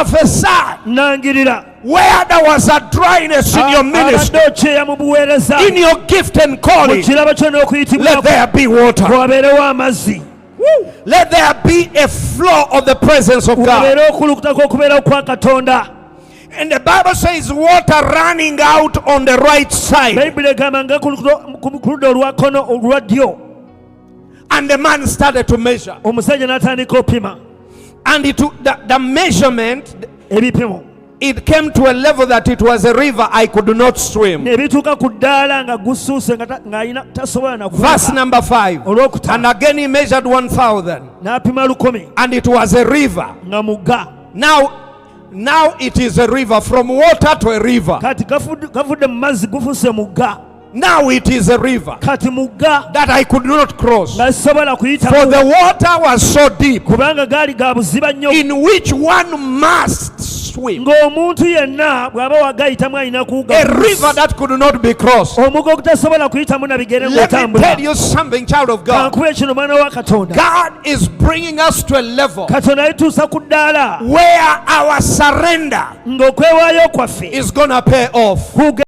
prophesy where there was a dryness in your ministry, in your gift and calling. Let there be water. Let there be a flow of the presence of God. And the Bible says water running out on the right side. And the man started to measure. And it took the measurement, it came to a level that it was a river I could not swim. Verse number 5. And again he measured 1,000. And it was a river. Now it is a river, from water to a river. Now it is a river that I could not cross, for the water was so deep, in which one must swim. A river that could not be crossed. Let me tell you something, child of God. God is bringing us to a level where our surrender is going to pay off.